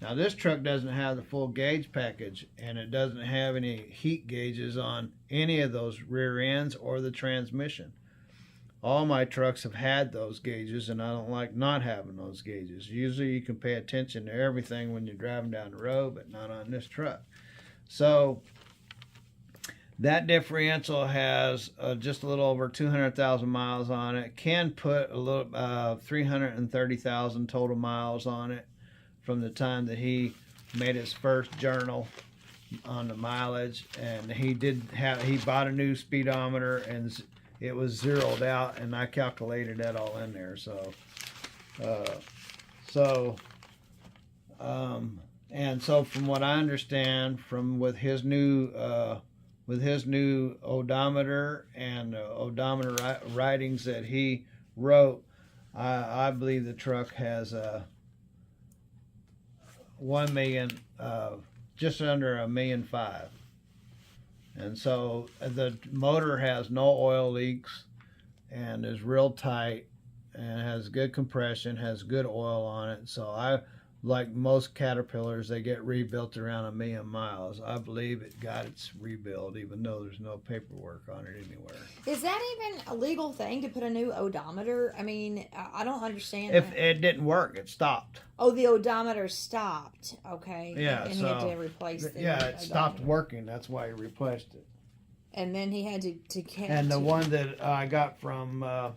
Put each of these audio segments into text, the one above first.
Now this truck doesn't have the full gauge package, and it doesn't have any heat gauges on any of those rear ends or the transmission. All my trucks have had those gauges, and I don't like not having those gauges. Usually you can pay attention to everything when you're driving down the road, but not on this truck. So that differential has just a little over 200,000 miles on it. Can put a little 330,000 total miles on it from the time that he made his first journal on the mileage. And he bought a new speedometer, and it was zeroed out, and I calculated that all in there. And so from what I understand, with his new odometer and odometer writings that he wrote, I believe the truck has 1 million, just under 1.5 million. And so the motor has no oil leaks and is real tight and has good compression, has good oil on it. So like most Caterpillars, they get rebuilt around 1 million miles. I believe it got its rebuild, even though there's no paperwork on it anywhere. Is that even a legal thing to put a new odometer? I mean, I don't understand. If it didn't work, it stopped. Oh, the odometer stopped. Okay. Yeah, and he had to replace the it stopped working. That's why he replaced it. And then he had to And the one that I got from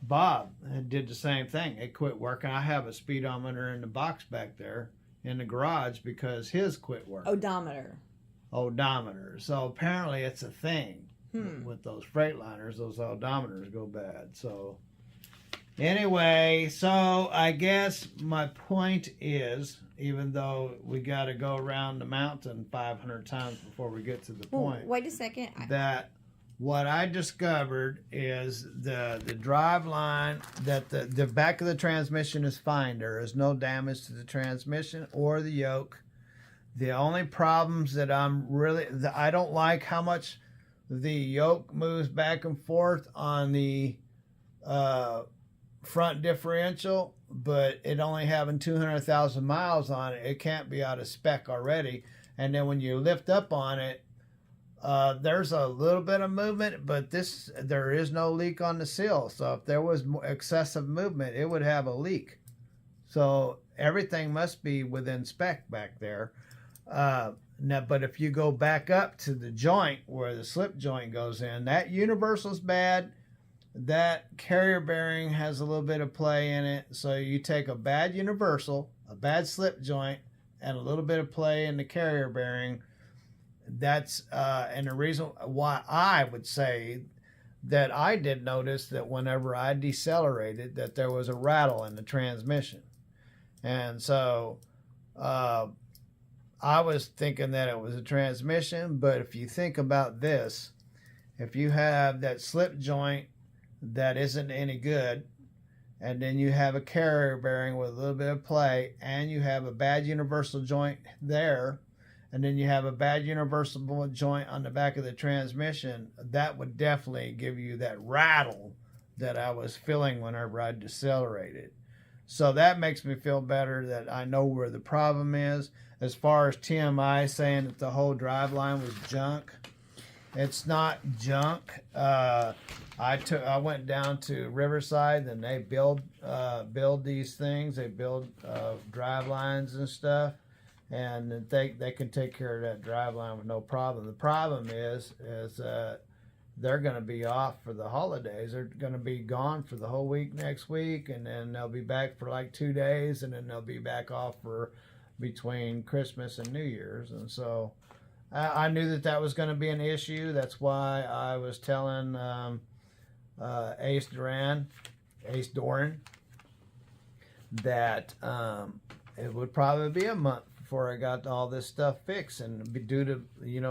Bob did the same thing. It quit working. I have a speedometer in the box back there in the garage because his quit working. Odometer. So apparently it's a thing with those Freightliners. Those odometers go bad. So anyway, so I guess my point is, even though we got to go around the mountain 500 times before we get to the point. Wait a second. That what I discovered is the drive line, that the back of the transmission is fine. There is no damage to the transmission or the yoke. The only problems that I don't like how much the yoke moves back and forth on the front differential, but it only having 200,000 miles on it, it can't be out of spec already. And then when you lift up on it, there's a little bit of movement, but there is no leak on the seal. So if there was excessive movement, it would have a leak. So everything must be within spec back there. Now, but if you go back up to the joint where the slip joint goes in, that universal's bad. That carrier bearing has a little bit of play in it. So you take a bad universal, a bad slip joint, and a little bit of play in the carrier bearing. That's and the reason why I would say that I did notice that whenever I decelerated, that there was a rattle in the transmission. And so I was thinking that it was a transmission, but if you think about this, if you have that slip joint that isn't any good, and then you have a carrier bearing with a little bit of play, and you have a bad universal joint there, and then you have a bad universal joint on the back of the transmission, that would definitely give you that rattle that I was feeling whenever I decelerated. So that makes me feel better that I know where the problem is. As far as TMI saying that the whole driveline was junk, it's not junk. I went down to Riverside, and they build these things. They build drive lines and stuff, and they can take care of that drive line with no problem. The problem is they're going to be off for the holidays. They're going to be gone for the whole week next week, and then they'll be back for like 2 days, and then they'll be back off for between Christmas and New Year's. And so I knew that was going to be an issue. That's why I was telling Ace Doran that it would probably be a month before I got all this stuff fixed, and due to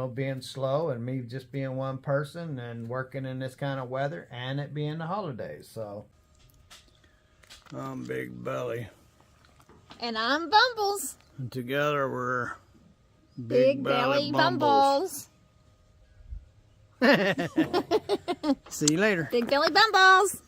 being slow and me just being one person and working in this kind of weather and it being the holidays. So I'm Big Belly, and I'm Bumbles, and together we're Big Belly Bumbles. See you later. Big Belly Bumbles.